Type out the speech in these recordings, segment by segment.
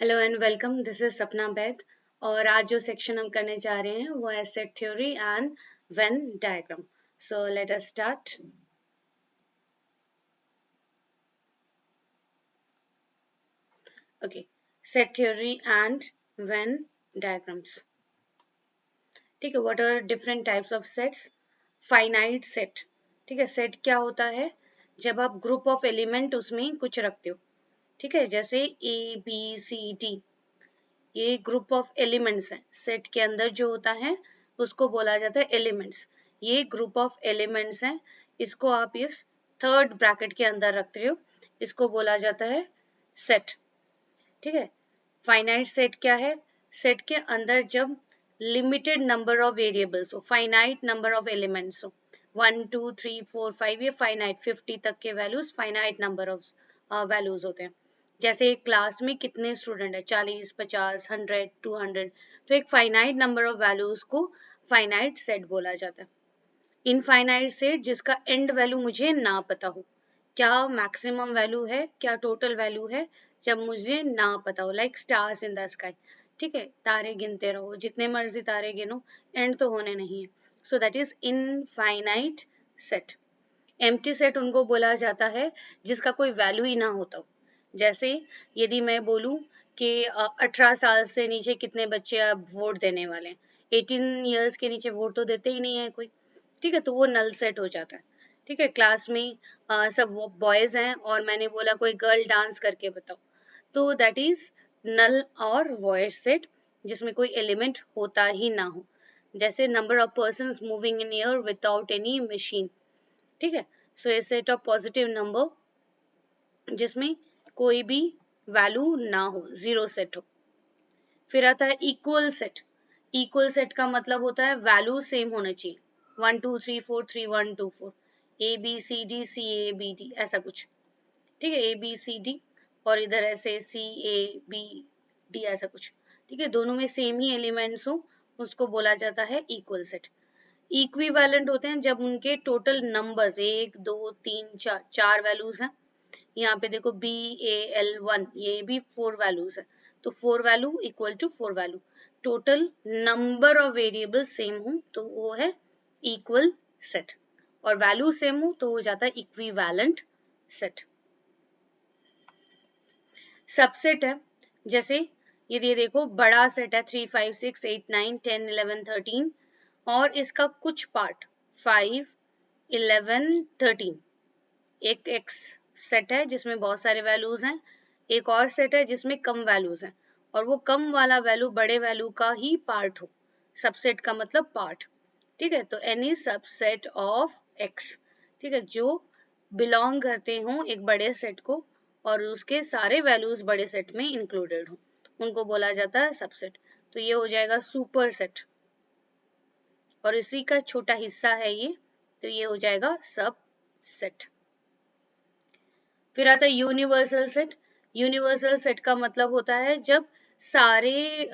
Hello and welcome, this is सपना बैद। और आज जो सेक्शन हम करने जा रहे हैं वो है set theory and Venn diagram. So let us start. Okay, set theory and Venn diagrams. ठीक है, what are different types of sets? Finite set. ठीक है, सेट क्या होता है? जब आप ग्रुप ऑफ एलिमेंट उसमें कुछ रखते हो। ठीक है, जैसे ABCD, ये ग्रुप ऑफ एलिमेंट्स हैं। सेट के अंदर जो होता है उसको बोला जाता है एलिमेंट्स। ये ग्रुप ऑफ एलिमेंट्स हैं, इसको आप इस थर्ड ब्रैकेट के अंदर रखते हो, इसको बोला जाता है सेट। ठीक है, फाइनाइट सेट क्या है? सेट के अंदर जब लिमिटेड नंबर ऑफ वेरिएबल्स हो, फाइनाइट नंबर ऑफ एलिमेंट्स हो, 1 2 3 4 5, ये फाइनाइट 50 तक के values finite number of values होते हैं। जैसे एक क्लास में कितने स्टूडेंट है, 40 50 100 200, तो एक फाइनाइट नंबर ऑफ वैल्यूज को फाइनाइट सेट बोला जाता है। इनफाइनाइट सेट जिसका एंड वैल्यू मुझे ना पता हो, क्या मैक्सिमम वैल्यू है, क्या टोटल वैल्यू है, जब मुझे ना पता हो, like stars in the sky. ठीक है, तारे गिनते रहो, जितने मर्जी तारे गिनो, एंड तो होने नहीं है। So that is infinite set. Empty set उनको बोला जाता है जिसका कोई वैल्यू ही ना होता हो। जैसे यदि मैं बोलूं कि 18 साल से नीचे कितने बच्चे अब वोट देने वाले हैं, 18 ईयर्स के नीचे वोट तो देते ही नहीं है कोई। ठीक है, तो वो नल सेट हो जाता है। ठीक है, क्लास में सब बॉयज हैं और मैंने बोला कोई गर्ल डांस करके बताओ, तो दैट इज नल और वॉइड सेट, जिसमें कोई एलिमेंट होता ही ना हो। जैसे number of persons moving in air without any machine. ठीक है, so A set of positive number जिसमें कोई भी वैल्यू ना हो, जीरो सेट हो। फिर आता है इक्वल सेट। इक्वल सेट का मतलब होता है वैल्यू सेम होना चाहिए, 1 2 3 4 3 1 2 4, ABCD CABD ऐसा कुछ। ठीक है, ABCD और इधर ऐसे CABD ऐसा कुछ। ठीक है, दोनों में सेम ही एलिमेंट्स हो, उसको बोला जाता है इक्वल सेट। इक्विवेलेंट होते हैं जब उनके टोटल नंबर्स 1 2 3 4 चार वैल्यूज हैं। यहाँ पे देखो BAL1, ये भी 4 वैल्यूज है, तो 4 value equal to 4 value, total number of variable same हो तो वो है इक्वल सेट, और वैल्यू सेम हो तो हो जाता है इक्विवेलेंट सेट। सबसेट है, जैसे ये देखो बड़ा सेट है 3 5 6 8 9 10 11 13, और इसका कुछ पार्ट 5 11 13, एक एक्स सेट है जिसमें बहुत सारे वैल्यूज हैं, एक और सेट है जिसमें कम वैल्यूज हैं, और वो कम वाला वैल्यू बड़े वैल्यू का ही पार्ट हो। सबसेट का मतलब पार्ट। ठीक है, तो एनी सबसेट ऑफ एक्स, ठीक है, जो बिलोंग करते हो एक बड़े सेट को और उसके सारे वैल्यूज बड़े सेट में इंक्लूडेड हो, उनको बोला जाता है सबसेट। तो ये हो जाएगा सुपर सेट, और इसी का छोटा हिस्सा है ये, तो ये हो जाएगा सब सेट। फिर आता है यूनिवर्सल सेट। यूनिवर्सल सेट का मतलब होता है जब सारे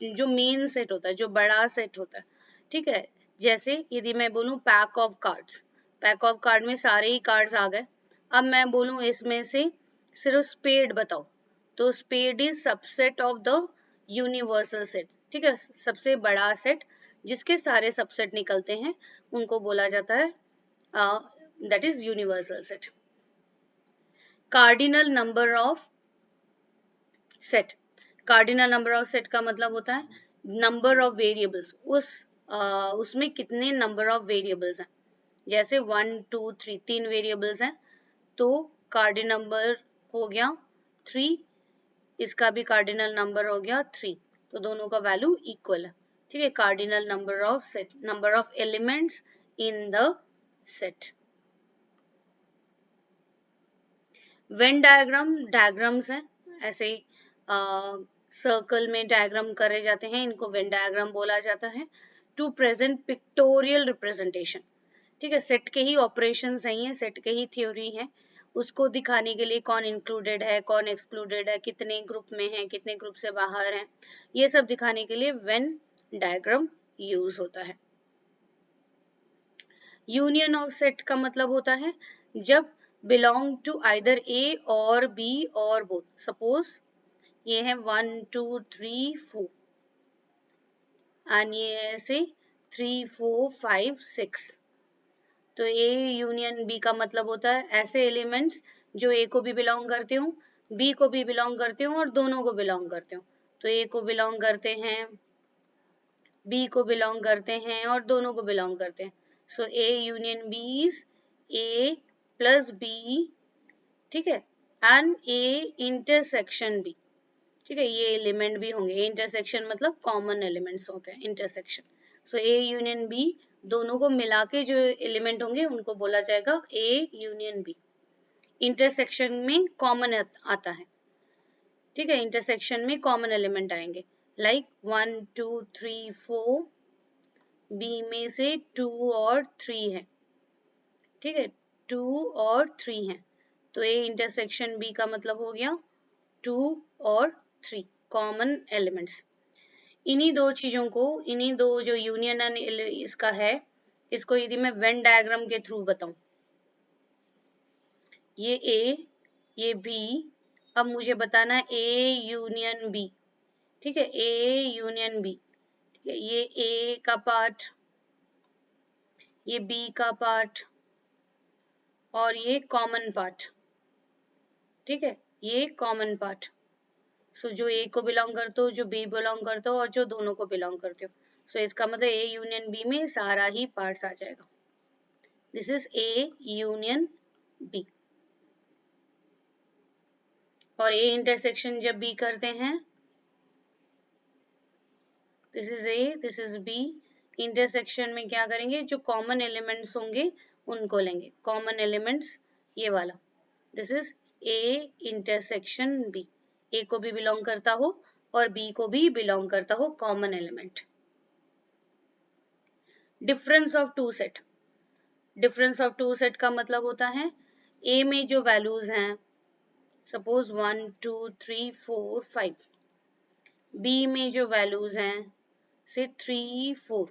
जो मेन सेट होता है, जो बड़ा सेट होता है। ठीक है, जैसे यदि मैं बोलूं pack of cards, pack of card में सारे ही कार्ड्स आ गए, अब मैं बोलूं इसमें से सिर्फ स्पेड बताओ, तो spade is subset of the universal set. ठीक है, सबसे बड़ा सेट जिसके सारे सबसेट निकलते हैं उनको बोला जाता है that is universal set. Cardinal number of set. Cardinal number of set का मतलब होता है नंबर ऑफ वेरिएबल्स, उसमें कितने नंबर ऑफ वेरिएबल्स हैं। जैसे 1 2 3 तीन वेरिएबल्स हैं, तो कार्डिनल नंबर हो गया 3, इसका भी कार्डिनल नंबर हो गया 3, तो दोनों का वैल्यू इक्वल है। ठीक है, cardinal number of set, number of elements in the set. Venn diagram, diagrams हैं ऐसे सर्कल में डायग्राम करे जाते हैं, इनको वेन डायग्राम बोला जाता है। To present pictorial representation. ठीक है, सेट के ही ऑपरेशंस हैं, ये सेट के ही थ्योरी है, उसको दिखाने के लिए कौन इंक्लूडेड है कौन एक्सक्लूडेड है, कितने ग्रुप में है कितने ग्रुप से बाहर है, ये सब दिखाने के लिए वेन डायग्राम यूज होता है। यूनियन ऑफ सेट का मतलब होता है जब बिलोंग टू आइदर ए और बी और बोथ। सपोज ये है 1 2 3 4 एंड ये ऐसे 3 4 5 6। तो ए यूनियन बी का मतलब होता है ऐसे एलिमेंट्स जो ए को भी बिलोंग करते हो, बी को भी बिलोंग करते हो और दोनों को बिलोंग करते हो। तो ए को बिलोंग करते हैं, बी को बिलोंग करते हैं और दोनों को बिलोंग करते हैं। So A union B is A plus B, ठीक है, एंड ए इंटरसेक्शन बी, ठीक है। ये एलिमेंट भी होंगे, इंटरसेक्शन मतलब कॉमन एलिमेंट्स होते हैं intersection. So A union B दोनों को मिला के जो एलिमेंट होंगे उनको बोला जाएगा ए यूनियन बी। इंटरसेक्शन में कॉमन आता है, ठीक है, इंटरसेक्शन में कॉमन एलिमेंट आएंगे लाइक 1 2 3 4, बी में से 2 और 3 है, ठीक है, 2 और 3 है। तो ए इंटरसेक्शन बी का मतलब हो गया 2 और 3 कॉमन एलिमेंट्स। इन्हीं दो चीजों को, इन्हीं दो जो यूनियन इसका है, इसको यदि मैं वेन डायग्राम के थ्रू बताऊं, ये ए, ये बी, अब मुझे बताना है ए यूनियन बी, ठीक है, ए यूनियन बी, ठीक है, ये ए का पार्ट, ये बी का पार्ट और ये कॉमन पार्ट, ठीक है, ये कॉमन पार्ट। सो जो ए को बिलोंग करते हो, जो बी बिलोंग करते हो और जो दोनों को बिलोंग करते हो, सो इसका मतलब ए यूनियन बी में सारा ही पार्ट्स आ जाएगा। This is A union B. और ए इंटरसेक्शन जब बी करते हैं, this is A, this is B, intersection में क्या करेंगे, जो कॉमन एलिमेंट्स होंगे उनको लेंगे, कॉमन एलिमेंट्स ये वाला, this is A intersection B, A को भी बिलोंग करता हो और बी को भी बिलोंग करता हो common element. Difference of two set, difference of two set का मतलब होता है ए में जो वैल्यूज हैं, सपोज 1 2 3 4 5, बी में जो वैल्यूज हैं से 3 4,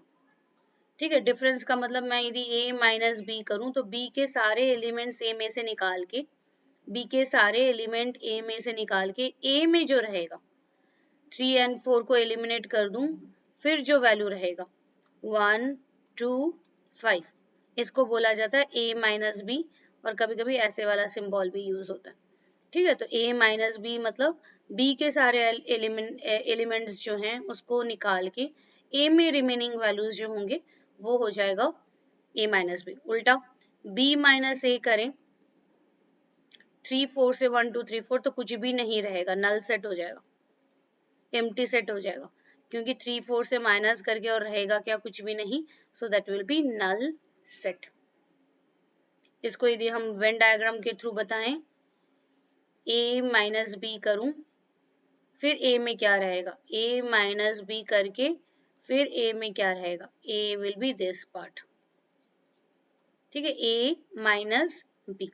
ठीक है। डिफरेंस का मतलब मैं यदि a माइनस बी करूं तो b के सारे एलिमेंट्स a में से निकाल के, b के सारे एलिमेंट a में से निकाल के a में जो रहेगा 3 एंड 4 को एलिमिनेट कर दूं, फिर जो वैल्यू रहेगा 1 2 5, इसको बोला जाता है a माइनस बी, और कभी कभी ऐसे वाला सिंबल भी यूज होता है, ठीक है। तो a माइनस बी मतलब b के सारे एलिमेंट्स जो हैं उसको निकाल के a में रिमेनिंग वैल्यूज जो होंगे वो हो जाएगा a माइनस बी। उल्टा b माइनस a करें 3 4 से 1 2 3 4 तो कुछ भी नहीं रहेगा, नल सेट हो जाएगा, एम्प्टी सेट हो जाएगा, क्योंकि 3 4 से माइनस करके और रहेगा क्या, कुछ भी नहीं, so that will be null set. इसको यदि हम वेन डायग्राम के थ्रू बताएं, a माइनस बी करूं, फिर a में क्या रहेगा, a माइनस बी करके फिर a में क्या रहेगा, a will be this part, ठीक है, a माइनस बी,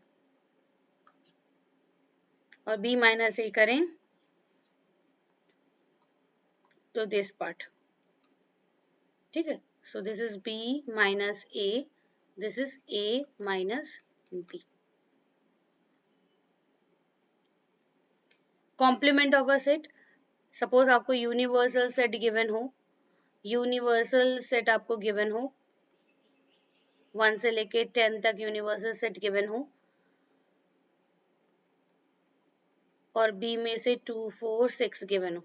और b माइनस a करें तो दिस पार्ट, ठीक है। So this is b minus a, this is a minus b। Complement of a set, suppose आपको यूनिवर्सल सेट गिवन हो, universal set आपको गिवन हो 1 से लेके 10 तक यूनिवर्सल सेट गिवन हो, और b में से 2 4 6 गिवन हो।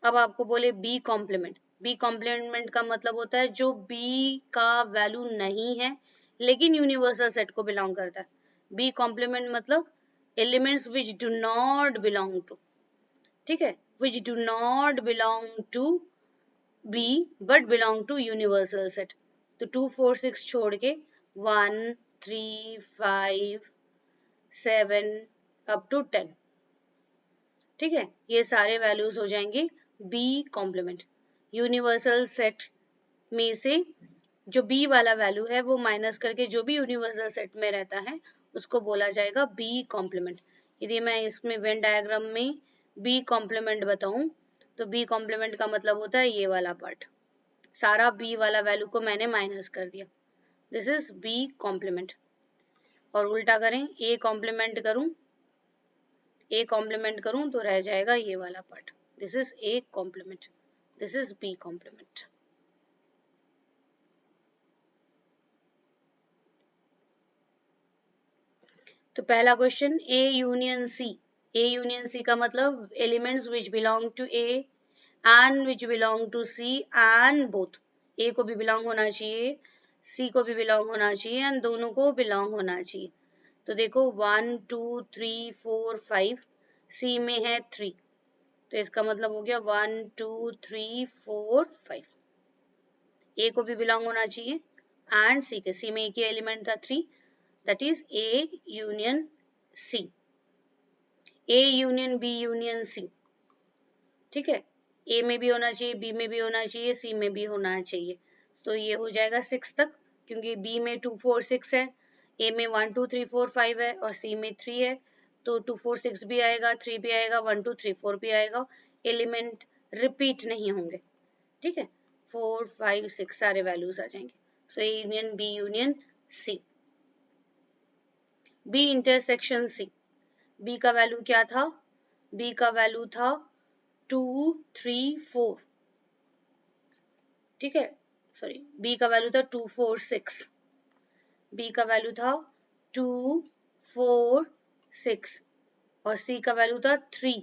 अब आपको बोले बी कॉम्प्लीमेंट, बी कॉम्प्लीमेंट का मतलब होता है जो बी का वैल्यू नहीं है लेकिन यूनिवर्सल सेट को बिलोंग करता है। बी कॉम्प्लीमेंट मतलब elements which do not belong to, ठीक है, which do not belong to B but belong to universal set. तो 2 4 6 छोड़ के 1 3 5 7 अप टू 10, ठीक है, ये सारे वैल्यूज हो जाएंगे बी कॉम्प्लीमेंट। यूनिवर्सल सेट में से जो बी वाला वैल्यू है वो माइनस करके जो भी यूनिवर्सल सेट में रहता है उसको बोला जाएगा बी कॉम्प्लीमेंट। यदि मैं इसमें वेन डायग्राम में बी कॉम्प्लीमेंट बताऊं तो बी कॉम्प्लीमेंट का मतलब होता है ये वाला पार्ट, सारा बी वाला वैल्यू को मैंने माइनस कर दिया, दिस इज बी कॉम्प्लीमेंट। और उल्टा करें, ए कॉम्प्लीमेंट करूं, ए कॉम्प्लीमेंट करूं तो रह जाएगा ये वाला part, this is A complement, this is B complement. तो पहला question A union C, A union C का मतलब elements which belong to A and which belong to C and both, A को भी बिलोंग होना चाहिए, सी को भी बिलोंग होना चाहिए एंड दोनों को बिलोंग होना चाहिए। तो देखो 1 2 3 4 5, सी में है 3, तो इसका मतलब हो गया 1 2 3 4 5, ए को भी बिलोंग होना चाहिए एंड सी के, सी में एक ही एलिमेंट था 3, that is A union C, A union B union C, ठीक है, ए में भी होना चाहिए, बी में भी होना चाहिए, सी में भी होना चाहिए। तो ये हो जाएगा 6 तक, क्योंकि बी में 2 4 6 है, ए में 1 2 3 4 5 है और सी में 3 है, तो 2 4 6 भी आएगा, 3 भी आएगा, 1 2 3 4 भी आएगा, एलिमेंट रिपीट नहीं होंगे, ठीक है, 4 5 6 सारे वैल्यूज आ जाएंगे। So A union B union C, B intersection C, B का वैल्यू क्या था, बी का वैल्यू था 2 3 4, ठीक है, सॉरी बी का वैल्यू था 2 4 6, बी का वैल्यू था 2 4 6 और सी का वैल्यू था 3,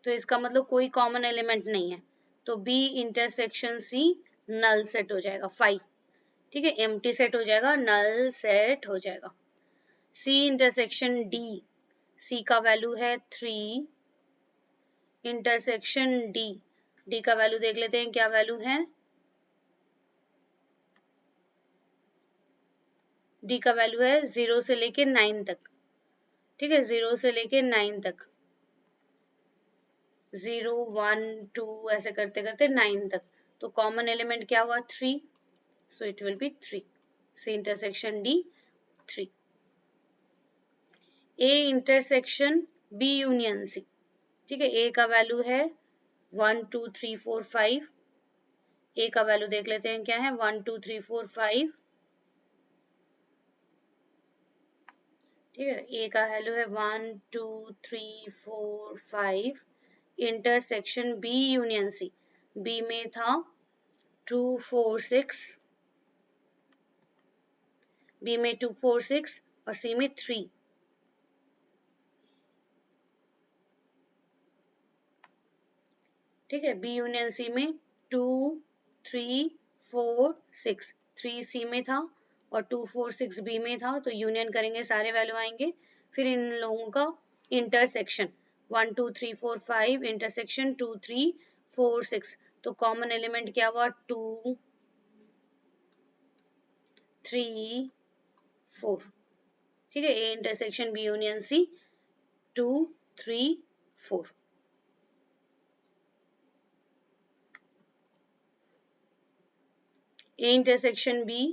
तो इसका मतलब कोई कॉमन एलिमेंट नहीं है, तो B intersection C null set हो जाएगा 5, ठीक है, एम्प्टी सेट हो जाएगा, नल सेट हो जाएगा। सी इंटरसेक्शन डी, सी का वैल्यू है 3, इंटरसेक्शन डी, डी का वैल्यू देख लेते हैं क्या वैल्यू है, डी का वैल्यू है 0 से लेके 9 तक, ठीक है, 0 से लेके 9 तक, 0 1 2 ऐसे करते करते 9 तक, तो कॉमन एलिमेंट क्या हुआ 3, so it will be 3, C intersection D 3। A intersection B union C, ठीक है, ए का वैल्यू है 1 2 3 4 5, ए का वैल्यू देख लेते हैं क्या है 1 2 3 4 5, ठीक है, ए का वैल्यू है 1 2 3 4 5, intersection B union C, B में था 2 4 6, बी में 2 4 6 और सी में 3, ठीक है, बी यूनियन सी में 2 3 4 6, 3 सी में था और 2 4 6 बी में था, तो यूनियन करेंगे सारे वैल्यू आएंगे, फिर इन लोगों का इंटरसेक्शन 1 2 3 4 5 इंटरसेक्शन 2 3 4 6, तो कॉमन एलिमेंट क्या हुआ 2 3 4, ठीक है, A intersection B union C 2 3 4। A intersection B,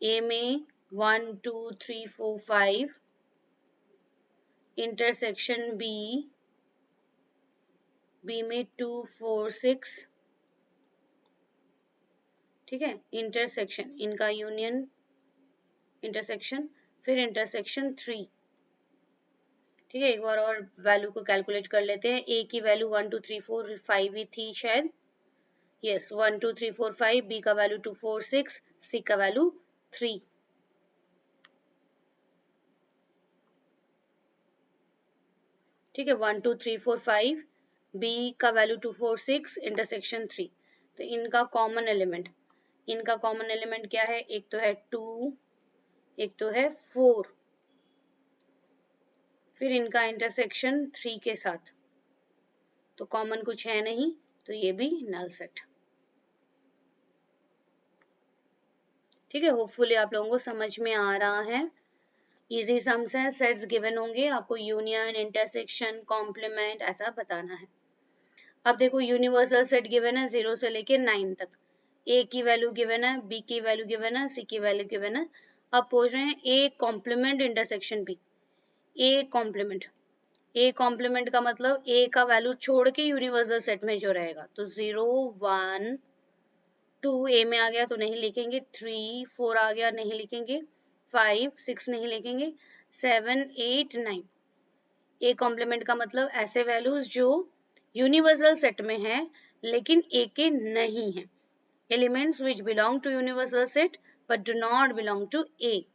A में 1 2 3 4 5, इंटरसेक्शन बी, बी में 2 4 6, ठीक है, इंटरसेक्शन इनका यूनियन इंटरसेक्शन, फिर इंटरसेक्शन 3, ठीक है, एक बार और वैल्यू को कैलकुलेट कर लेते हैं, ए की वैल्यू 1 2 3 4 5 ही थी शायद, यस 1 2 3 4 5, बी का वैल्यू 2 4 6, सी का वैल्यू 3, ठीक है, 1 2 3 4 5, बी का वैल्यू 2 4 6, इंटरसेक्शन 3, तो इनका कॉमन एलिमेंट, इनका कॉमन एलिमेंट क्या है, एक तो है 2, एक तो है 4, फिर इनका इंटरसेक्शन 3 के साथ, तो कॉमन कुछ है नहीं, तो ये भी नल सेट, ठीक है, होपफुली आप लोगों को समझ में आ रहा है, इजी सम्स हैं, सेट्स गिवन होंगे, आपको यूनियन इंटरसेक्शन कॉम्प्लीमेंट ऐसा बताना है। अब देखो यूनिवर्सल सेट गिवन है 0 से लेके 9 तक, ए की वैल्यू गिवन है, बी की वैल्यू गिवन है, सी की वैल्यू गिवन है, अब पूछ रहे हैं A complement intersection B, A complement, A complement का मतलब ए का वैल्यू छोड़ के यूनिवर्सल सेट में जो रहेगा, तो 0 1 2 ए में आ गया तो नहीं लिखेंगे, 3 4 आ गया नहीं लिखेंगे, 5 6 नहीं लिखेंगे, 7 8 9, ए कॉम्प्लीमेंट का मतलब ऐसे वैल्यूज जो यूनिवर्सल सेट में है लेकिन ए के नहीं है, elements which belong to universal set but do not belong to A,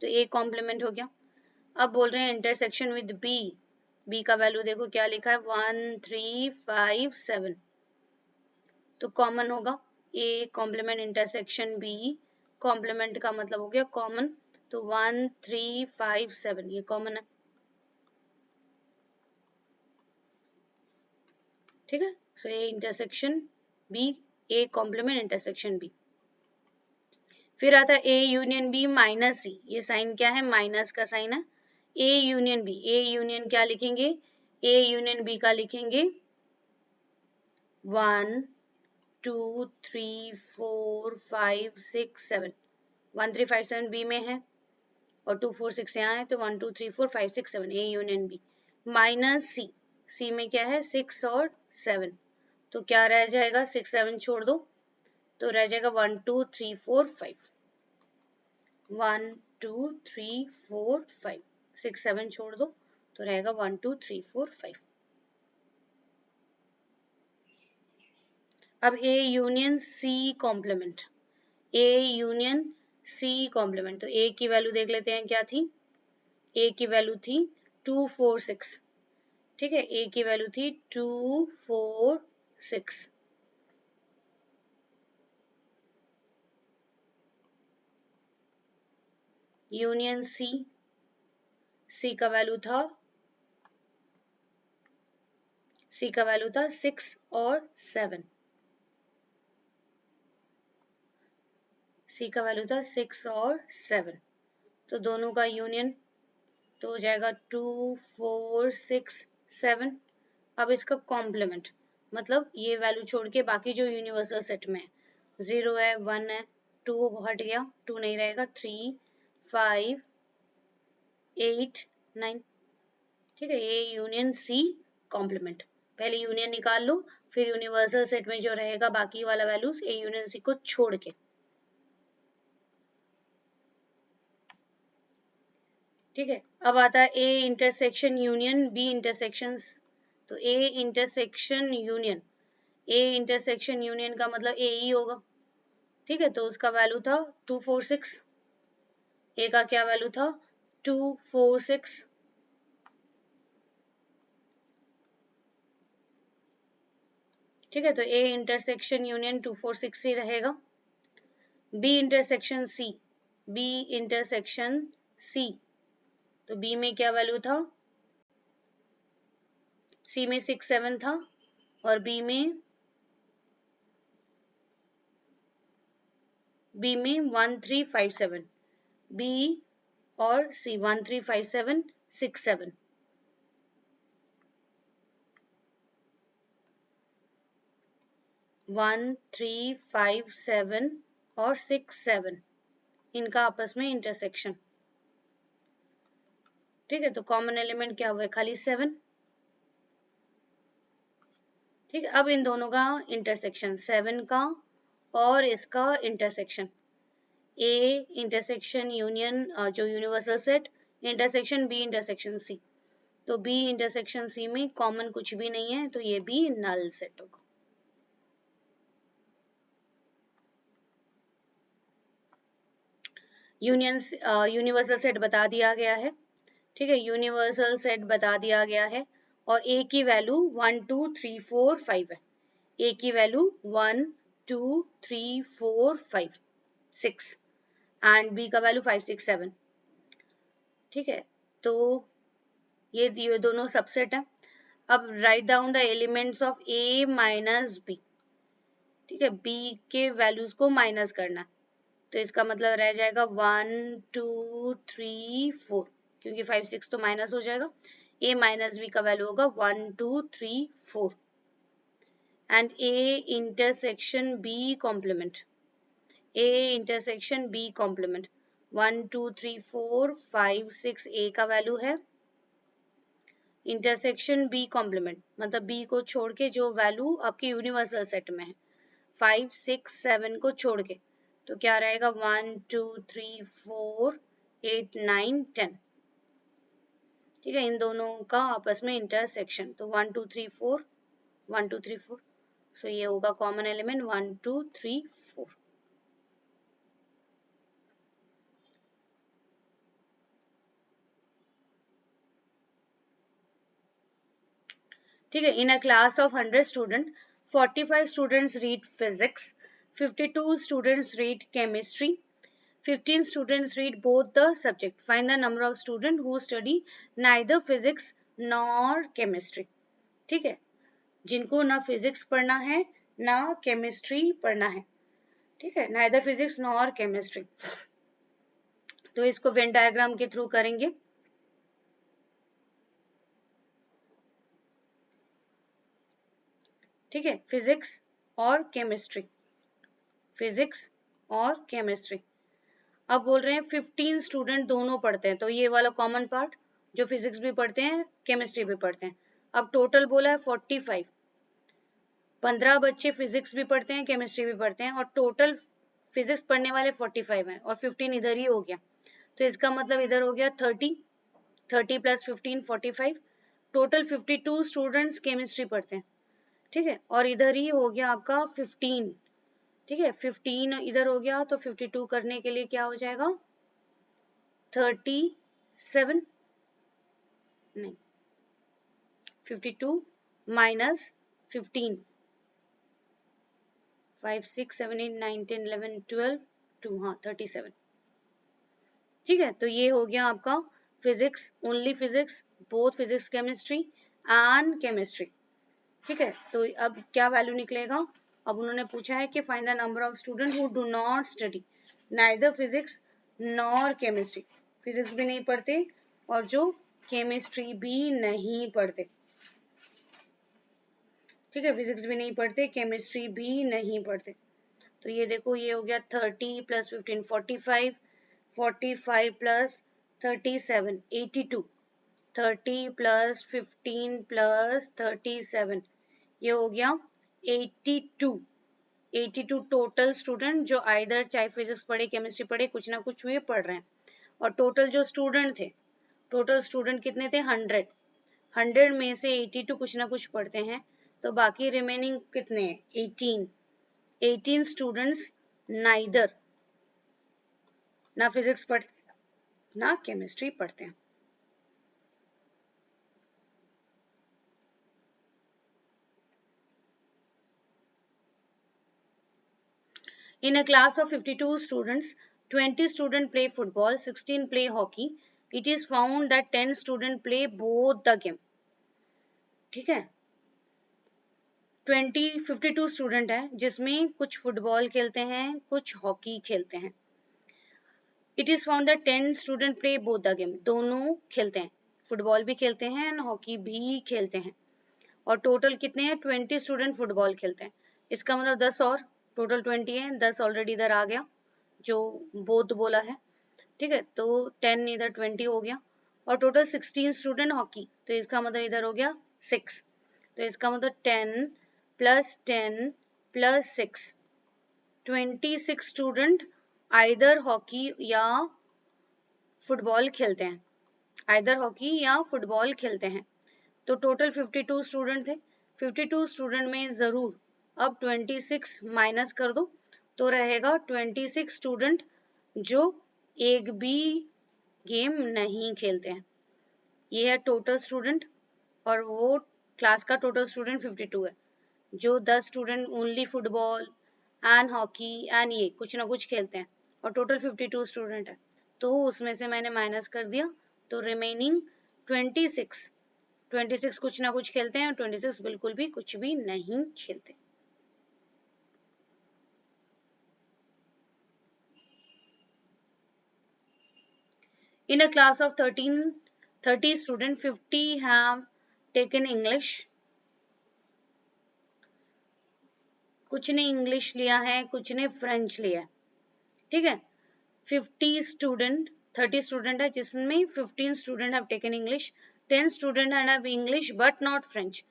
तो ए कॉम्प्लीमेंट हो गया। अब बोल रहे हैं इंटरसेक्शन विद बी, बी का वैल्यू देखो क्या लिखा है 1 3 5 7, तो कॉमन होगा A complement intersection B, complement का मतलब हो गया कॉमन, तो 1 3 5 7 ये कॉमन है, ठीक है। So A intersection B, A complement intersection B. फिर आता है A union B minus C, ये साइन क्या है, माइनस का साइन है। A union B, A union क्या लिखेंगे, ए यूनियन बी का लिखेंगे 1 2 3 4 5 6 7, 1 3 5 7 बी में है और 2 4 6 यहाँ है, तो 1 2 3 4 5 6 7 ए यूनियन बी माइनस सी, सी में क्या है 6 और 7, तो क्या रह जाएगा 6 7 छोड़ दो तो रह जाएगा 1 2 3 4 5, 1 2 3 4 5, 6 7 छोड़ दो तो रहेगा 1 2 3 4 5। अब A union C complement, A union C complement, तो ए की वैल्यू देख लेते हैं क्या थी, ए की वैल्यू थी 2 4 6, ठीक है, ए की वैल्यू थी 2 4 6, यूनियन सी, सी का वैल्यू था, सी का वैल्यू था 6 और 7, सी का वैल्यू था 6 और 7, तो दोनों का यूनियन तो हो जाएगा 2 4 6 7। अब इसका कॉम्प्लीमेंट मतलब ये वैल्यू छोड़ के बाकी जो यूनिवर्सल सेट में है 0 है 1 है, 2 हट गया 2 नहीं रहेगा, 3 5 8 9, ठीक है, ये यूनियन सी कॉम्प्लीमेंट। पहले यूनियन निकाल लो फिर यूनिवर्सल सेट में जो रहेगा बाकी वाला वैल्यूज ए यूनियन सी को छोड़ के, ठीक है। अब आता है A intersection union B intersection, तो A intersection union, A intersection union का मतलब ए ही होगा, ठीक है, तो उसका वैल्यू था 2 4 6, ए का क्या वैल्यू था 2 4 6, ठीक है, तो ए इंटरसेक्शन यूनियन 2 4 6 ही रहेगा। B intersection C, B intersection C, तो बी में क्या वैल्यू था, सी में 6 7 था और बी में 1 3 5 7, बी और सी 1 3 5 7 6 7, 1 3 5 7 और 6 7 इनका आपस में इंटरसेक्शन, ठीक है, तो कॉमन एलिमेंट क्या हुआ है खाली 7, ठीक है। अब इन दोनों का इंटरसेक्शन 7 का और इसका इंटरसेक्शन, ए इंटरसेक्शन यूनियन जो universal set intersection B intersection C, तो बी इंटरसेक्शन सी में कॉमन कुछ भी नहीं है तो ये भी नल सेट होगा। यूनियन यूनिवर्सल सेट बता दिया गया है, ठीक है, यूनिवर्सल सेट बता दिया गया है और ए की वैल्यू 1 2 3 4 5 है, ए की वैल्यू 1 2 3 4 5 6 एंड बी का वैल्यू 5 6 7, ठीक है, तो ये दोनों सबसेट है। अब write down the elements of A minus B, ठीक है, बी के वैल्यूज को माइनस करना, तो इसका मतलब रह जाएगा 1 2 3 4, क्योंकि 5 6 तो माइनस हो जाएगा, a माइनस बी का वैल्यू होगा 1 2 3 4 and a intersection b complement, a intersection b complement 1 2 3 4 5 6 a का वैल्यू है, इंटरसेक्शन b कॉम्प्लीमेंट मतलब b को छोड़ के जो वैल्यू आपके यूनिवर्सल सेट में है 5 6 7 को छोड़ के, तो क्या रहेगा 1 2 3 4 8 9 10, ठीक है, इन दोनों का आपस में इंटरसेक्शन, तो 1 2 3 4 1 2 3 4, सो ये होगा कॉमन एलिमेंट 1 2 3 4। ठीक है, in a class of 100 student 45 students read physics, 52 students read chemistry, 15 students read both the subject. Find the number of students who study neither physics nor chemistry. ठीक है, जिनको ना फिजिक्स पढ़ना है ना केमिस्ट्री पढ़ना है। ठीक है, neither physics nor chemistry। तो इसको वेन डायग्राम के थ्रू करेंगे। ठीक है, फिजिक्स और केमिस्ट्री, फिजिक्स और केमिस्ट्री। अब बोल रहे हैं 15 स्टूडेंट दोनों पढ़ते हैं, तो ये वाला कॉमन पार्ट जो फिजिक्स भी पढ़ते हैं केमिस्ट्री भी पढ़ते हैं। अब टोटल बोला है 45, 15 बच्चे फिजिक्स भी पढ़ते हैं केमिस्ट्री भी पढ़ते हैं, और टोटल फिजिक्स पढ़ने वाले 45 हैं, और 15 इधर ही हो गया, तो इसका मतलब इधर हो गया 30, 30 प्लस 15 45, टोटल 52 स्टूडेंट्स केमिस्ट्री पढ़ते हैं। ठीक है, और इधर ही हो गया आपका 15। ठीक है, 15 इधर हो गया, तो 52 करने के लिए क्या हो जाएगा 37, नहीं 52 माइनस 15, 5 6 7 8 9 10 11 12 2, हाँ 37। ठीक है, तो ये हो गया आपका physics, only physics, both physics chemistry and chemistry. ठीक है, तो अब क्या वैल्यू निकलेगा, अब उन्होंने पूछा है कि find the number of student who do not study neither physics nor chemistry, physics भी नहीं पढ़ते और जो केमिस्ट्री भी नहीं पढ़ते। ठीक है, फिजिक्स भी नहीं पढ़ते केमिस्ट्री भी नहीं पढ़ते। तो ये देखो, ये हो गया 30 प्लस 15 45, 45 प्लस 37 82, 30 प्लस 15 प्लस 37, ये हो गया 82। 82 टोटल स्टूडेंट जो आइदर चाहे फिजिक्स पढ़े केमिस्ट्री पढ़े कुछ ना कुछ ये पढ़ रहे हैं, और टोटल जो स्टूडेंट थे, टोटल स्टूडेंट कितने थे 100, 100 में से 82 कुछ ना कुछ पढ़ते हैं, तो बाकी रिमेनिंग कितने हैं 18, 18 स्टूडेंट्स नाइदर, ना फिजिक्स पढ़ते ना केमिस्ट्री पढ़ते हैं। In a class of 52 students, 20 students play football, 16 play hockey. It is found that 10 students play both the game. ठीक है, 52 स्टूडेंट है जिसमें कुछ फुटबॉल खेलते हैं कुछ हॉकी खेलते हैं। It is found that 10 student play both the game, दोनों खेलते हैं, फुटबॉल भी खेलते हैं एंड हॉकी भी खेलते हैं, और टोटल कितने हैं 20 स्टूडेंट फुटबॉल खेलते हैं, इसका मतलब 10 और टोटल 20 है, 10 ऑलरेडी इधर आ गया जो बोथ बोला है। ठीक है, तो 10 इधर 20 हो गया, और टोटल 16 स्टूडेंट हॉकी, तो इसका मतलब इधर हो गया 6, तो इसका मतलब 10 plus 10 plus 6, 26 student either hockey या फुटबॉल खेलते हैं, आइदर हॉकी या फुटबॉल खेलते हैं। तो टोटल 52 स्टूडेंट थे, 52 स्टूडेंट में जरूर अब 26 माइनस कर दो, तो रहेगा 26 स्टूडेंट जो एक भी गेम नहीं खेलते हैं। ये है टोटल स्टूडेंट, और वो क्लास का टोटल स्टूडेंट 52 है, जो 10 student only football and hockey and ये कुछ ना कुछ खेलते हैं, और टोटल 52 स्टूडेंट है, तो उसमें से मैंने माइनस कर दिया, तो रिमेनिंग 26, 26 कुछ ना कुछ खेलते हैं और 26 बिल्कुल भी कुछ भी नहीं खेलते। In a class of 30 students, 50 have taken English. कुछ ने इंग्लिश लिया है, कुछ ने फ्रेंच लिया है। ठीक है, 50 स्टूडेंट, 30 स्टूडेंट है जिसमें 15 student have taken English, 10 student have English but not French.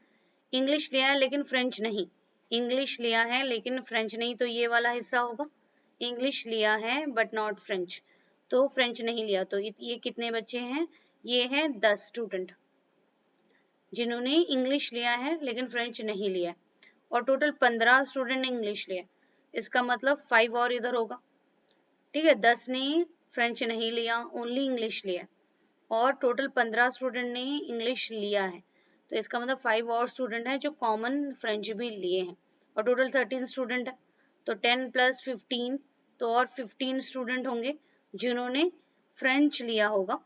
English लिया है लेकिन फ्रेंच नहीं, इंग्लिश लिया है लेकिन फ्रेंच नहीं, तो ये वाला हिस्सा होगा, इंग्लिश लिया है बट नॉट फ्रेंच, तो फ्रेंच नहीं लिया, तो ये कितने बच्चे हैं ये है 10 स्टूडेंट जिन्होंने इंग्लिश लिया है लेकिन फ्रेंच नहीं लिया, और टोटल 15 स्टूडेंट ने इंग्लिश लिया। इसका मतलब 5 और इधर होगा। ठीक है, 10 ने फ्रेंच नहीं लिया, ओनली इंग्लिश लिया, और टोटल 15 स्टूडेंट ने इंग्लिश लिया है, तो इसका मतलब 5 और स्टूडेंट है जो कॉमन फ्रेंच भी लिए हैं, और टोटल 13 स्टूडेंट है। तो 10 प्लस 15, तो और 15 स्टूडेंट होंगे जिन्होंने फ्रेंच लिया होगा,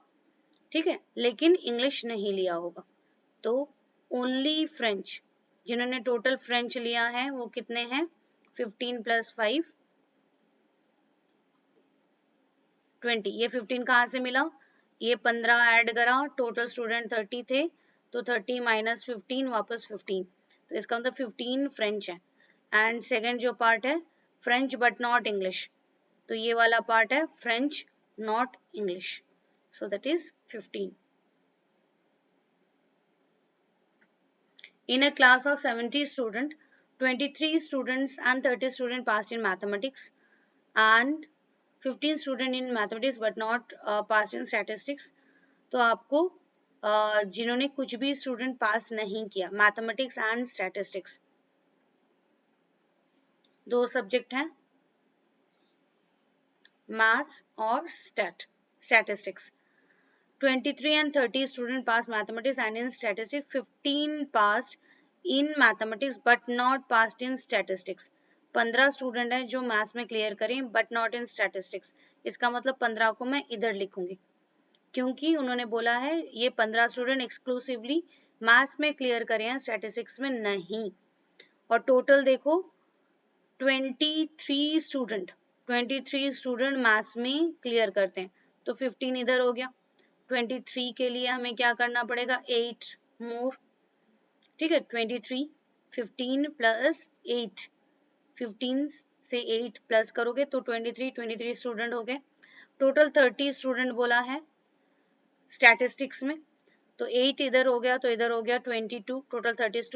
ठीक है, लेकिन इंग्लिश नहीं लिया होगा। तो ओनली फ्रेंच जिन्होंने टोटल फ्रेंच लिया है वो कितने हैं? 15 प्लस 5 20। ये 15 कहाँ से मिला? ये 15 ऐड करा, टोटल स्टूडेंट 30 थे, तो 30 माइनस 15 वापस 15, तो इसका मतलब 15 फ्रेंच है। एंड सेकेंड जो पार्ट है फ्रेंच बट नॉट इंग्लिश, तो ये वाला पार्ट है French not English, so that is 15। In a class of 70 students, 23 students and 30 students passed in mathematics and 15 students in mathematics but not passed in statistics. तो आपको जिन्होंने कुछ भी student पास नहीं किया, मैथमेटिक्स एंड स्टैटिस्टिक्स, दो subject हैं, maths और statistics. 23 and 30 students passed mathematics and in statistics, 15 passed in mathematics but not passed in statistics। 15 student हैं जो मैथ्स में क्लियर करें बट नॉट इन स्टैटिस्टिक्स। इसका मतलब 15 को मैं इधर लिखूंगी, क्योंकि उन्होंने बोला है ये 15 स्टूडेंट एक्सक्लूसिवली मैथ्स में क्लियर करें हैं, स्टैटिस्टिक्स में नहीं। और टोटल देखो 23 स्टूडेंट मैथ्स में क्लियर करते हैं, तो 15 इधर हो गया। 23 के लिए हमें क्या करना पड़ेगा? 8 मोर, ठीक है, 23, 15 प्लस 8, 15 से 8 प्लस करोगे तो 23 स्टूडेंट हो गए। टोटल 30 स्टूडेंट बोला है स्टैटिस्टिक्स में, तो 8 इधर हो गया, तो इधर हो गया 22, टोटल 30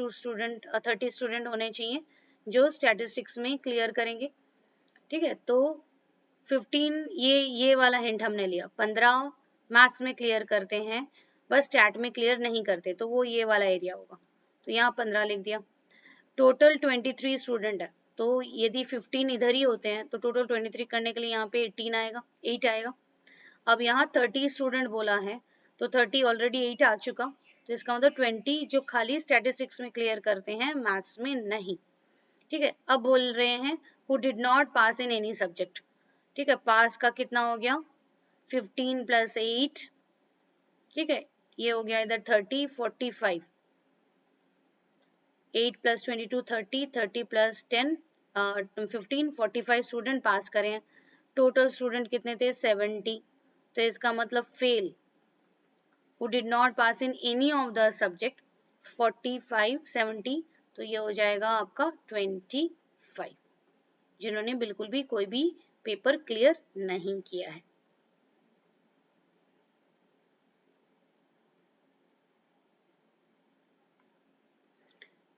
स्टूडेंट होने चाहिए जो स्टैटिस्टिक्स में क्लियर करेंगे। ठीक है, तो 15 ये वाला हिंट हमने लिया, 15 मैथ्स में क्लियर करते हैं बस स्टैट में क्लियर नहीं करते, तो वो ये वाला एरिया होगा, तो यहाँ 15 लिख दिया। टोटल 23 स्टूडेंट है, तो यदि 15 इधर ही होते हैं तो टोटल 23 करने के लिए यहाँ पे 18 आएगा, 8 आएगा। अब यहाँ 30 स्टूडेंट बोला है, तो 30 ऑलरेडी 8 आ चुका, तो इसका मतलब 20 जो खाली स्टैटिस्टिक्स में क्लियर करते हैं, मैथ्स में नहीं। ठीक है, अब बोल रहे हैं who did not pass in any subject. ठीक है, पास का कितना हो गया? 15 प्लस 8, ठीक है, ये हो गया इधर 30, 45, 8 प्लस 22 30, 30 प्लस 10 15, 45 स्टूडेंट पास करें। टोटल स्टूडेंट कितने थे? 70, तो इसका मतलब fail, who did not pass in any of the subject, 45, 70, तो ये हो जाएगा आपका 25, जिन्होंने बिल्कुल भी कोई भी पेपर क्लियर नहीं किया है।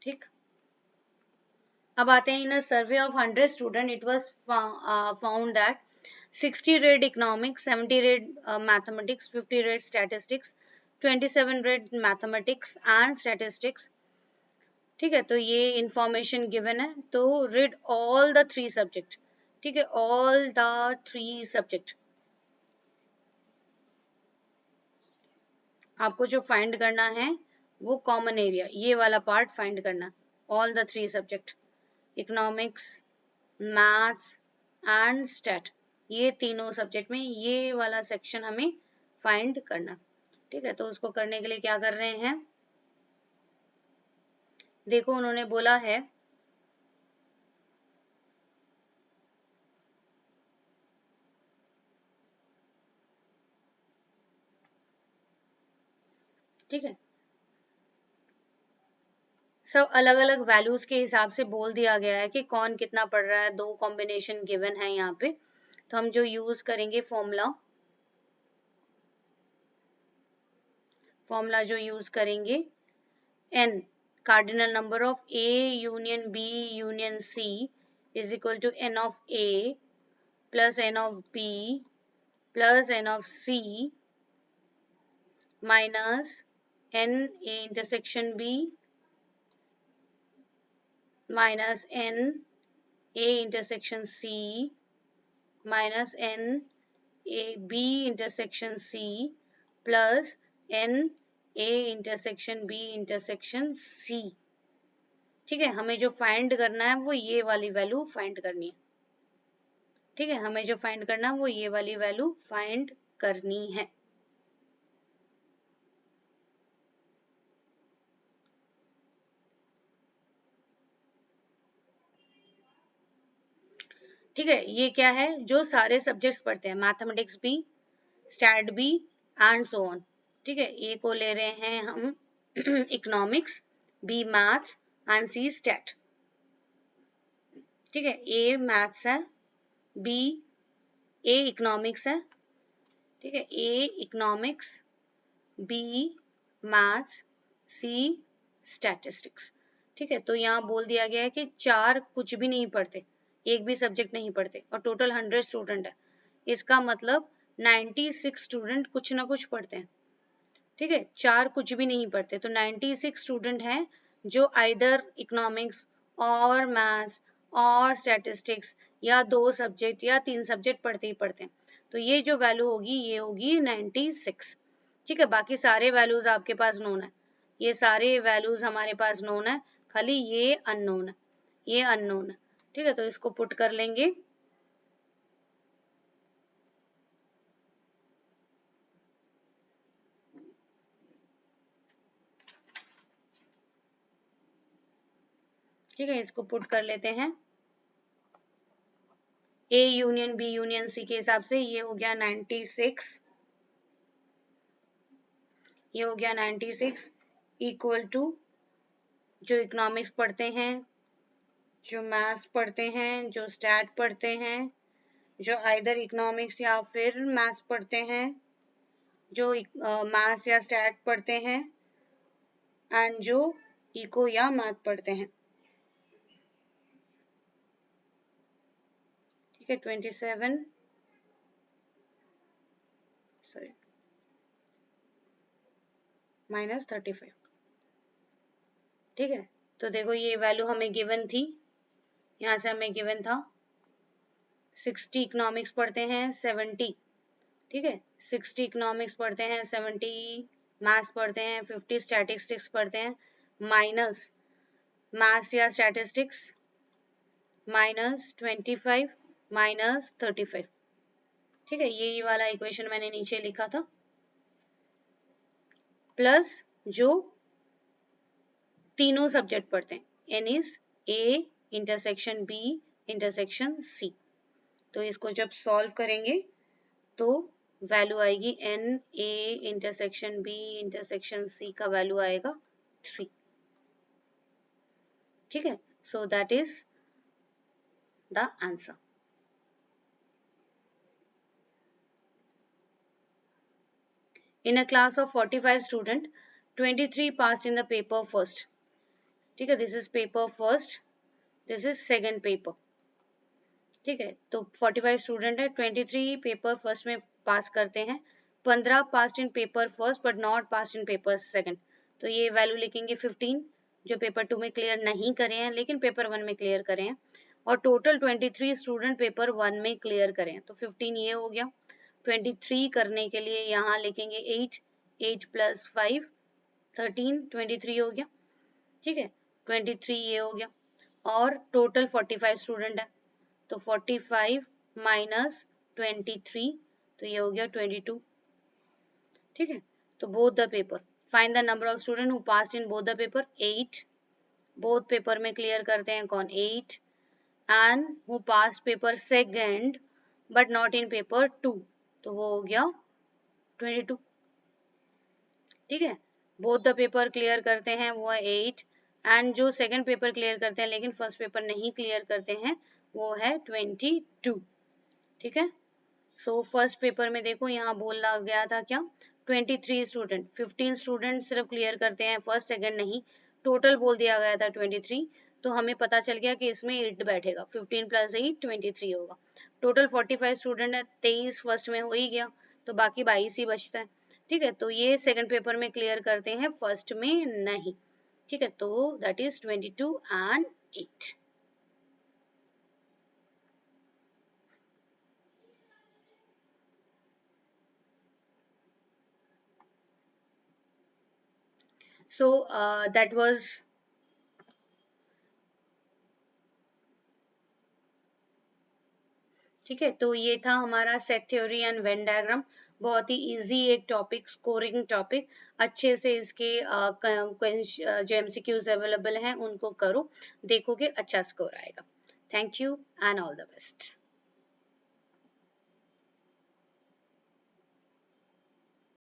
ठीक, अब आते हैं, in a survey of 100 student it was found that 60 read economics, 70 read mathematics, 50 read statistics, 27 read mathematics and statistics। ठीक है, तो ये इंफॉर्मेशन गिवन है, तो रीड ऑल द 3 सब्जेक्ट। ठीक है, ऑल द 3 सब्जेक्ट आपको जो फाइंड करना है वो कॉमन एरिया, ये वाला पार्ट फाइंड करना। All the 3 subject, economics, maths and stat, ये तीनों सब्जेक्ट में ये वाला सेक्शन हमें फाइंड करना। ठीक है, तो उसको करने के लिए क्या कर रहे हैं, देखो उन्होंने बोला है ठीक है, सब अलग अलग वैल्यूज के हिसाब से बोल दिया गया है कि कौन कितना पढ़ रहा है, दो कॉम्बिनेशन गिवन है यहाँ पे। तो हम जो यूज करेंगे फॉर्मूला जो यूज करेंगे, n cardinal number of a union b union c is equal to n of a plus n of b plus n of c minus N A intersection B minus N A intersection C minus N A B intersection C plus N A intersection B intersection C. ठीक है, हमें जो find करना है वो ये वाली value find करनी है। ठीक है, हमें जो फाइंड करना है वो ये वाली वैल्यू फाइंड करनी है। ठीक है, ये क्या है, जो सारे सब्जेक्ट्स पढ़ते हैं, मैथमेटिक्स भी, स्टैट भी एंड सो ऑन। ठीक है, ए को ले रहे हैं हम economics, B maths and C stat. ठीक है, ए मैथ्स है, बी ए इकोनॉमिक्स है। ठीक है, A economics, B maths, C statistics. ठीक है, तो यहाँ बोल दिया गया है कि 4 कुछ भी नहीं पढ़ते, एक भी सब्जेक्ट नहीं पढ़ते, और टोटल 100 स्टूडेंट है। इसका मतलब 96 स्टूडेंट कुछ ना कुछ पढ़ते हैं। ठीक है, 4 कुछ भी नहीं पढ़ते, तो 96 स्टूडेंट हैं जो आइदर इकोनॉमिक्स और मैथ्स और स्टैटिस्टिक्स या 2 सब्जेक्ट या 3 सब्जेक्ट पढ़ते ही पढ़ते हैं। तो ये जो वैल्यू होगी ये होगी 96। ठीक है, बाकी सारे वैल्यूज आपके पास नोन है, ये सारे वैल्यूज हमारे पास नोन है, खाली ये अननोन है, ये अननोन है। ठीक है, तो इसको पुट कर लेंगे। ठीक है, इसको पुट कर लेते हैं। A union B union C के हिसाब से ये हो गया 96, ये हो गया 96 इक्वल टू जो इकोनॉमिक्स पढ़ते हैं, जो मैथ्स पढ़ते हैं, जो स्टैट पढ़ते हैं, जो आइदर इकोनॉमिक्स या फिर मैथ्स पढ़ते हैं, जो मैथ्स या स्टैट पढ़ते हैं एंड जो इको या मैथ पढ़ते हैं। ठीक है, 27 सॉरी माइनस 35। ठीक है, तो देखो ये वैल्यू हमें गिवन थी, यहाँ से हमें गिवन था 60 इकोनॉमिक्स पढ़ते हैं 70। ठीक है, 60 इकोनॉमिक्स पढ़ते हैं, 70 मैथ्स पढ़ते हैं, 50 स्टैटिस्टिक्स पढ़ते हैं, माइनस मैथ्स या स्टैटिस्टिक्स माइनस 25 माइनस 35। ठीक है, ये वाला इक्वेशन मैंने नीचे लिखा था, प्लस जो तीनों सब्जेक्ट पढ़ते हैं, N is A intersection B intersection C. तो इसको जब सॉल्व करेंगे तो वैल्यू आएगी N A intersection B intersection C का वैल्यू आएगा 3। ठीक है, so that is the answer. In a class of 45 students, 23 passed in the paper first. ठीक है, this is paper first, this is second paper. ठीक है, तो 45 स्टूडेंट है, 23 पेपर फर्स्ट में पास करते हैं, 15 pass in paper first but not pass in paper second. तो ये वैल्यू लिखेंगे 15 जो पेपर 2 में क्लियर नहीं करे हैं लेकिन पेपर 1 में क्लियर करे हैं, और टोटल 23 स्टूडेंट पेपर 1 में क्लियर करें हैं। तो 15 ये हो गया, 23 करने के लिए यहाँ लिखेंगे 8, 8 प्लस 5 13, 23 हो गया। ठीक है, 23 ये हो गया, और टोटल 45 स्टूडेंट है, तो 45 माइनस 23, तो ये हो गया 22। ठीक है, तो both the paper, find the number of student who passed in both the paper 8। Both paper में क्लियर करते हैं कौन, 8, and who passed paper second but not in paper 2, तो वो हो गया 22। ठीक है, बोथ द पेपर क्लियर करते हैं वो है 8, एंड जो सेकंड पेपर क्लियर करते हैं लेकिन फर्स्ट पेपर नहीं क्लियर करते हैं वो है 22। ठीक है, सो फर्स्ट पेपर में देखो यहाँ बोला गया था क्या, 23 स्टूडेंट, 15 स्टूडेंट सिर्फ क्लियर करते हैं फर्स्ट सेकंड नहीं, टोटल बोल दिया गया था 23। तो हमें पता चल गया कि इसमें 8 बैठेगा, 15 प्लस 8 23 होगा। टोटल 45 स्टूडेंट है, 23 फर्स्ट में हो ही गया, तो बाकी 22 ही बचता है। ठीक है, तो ये सेकंड पेपर में क्लियर करते हैं, फर्स्ट में नहीं। ठीक है, तो that is 22 and 8। So that was, ठीक है, तो ये था हमारा set theory and Venn diagram. बहुत ही इजी एक टॉपिक, स्कोरिंग टॉपिक। अच्छे से इसके जो एमसीक्यूज अवेलेबल हैं उनको करो, देखोगे अच्छा स्कोर आएगा। Thank you and all the best.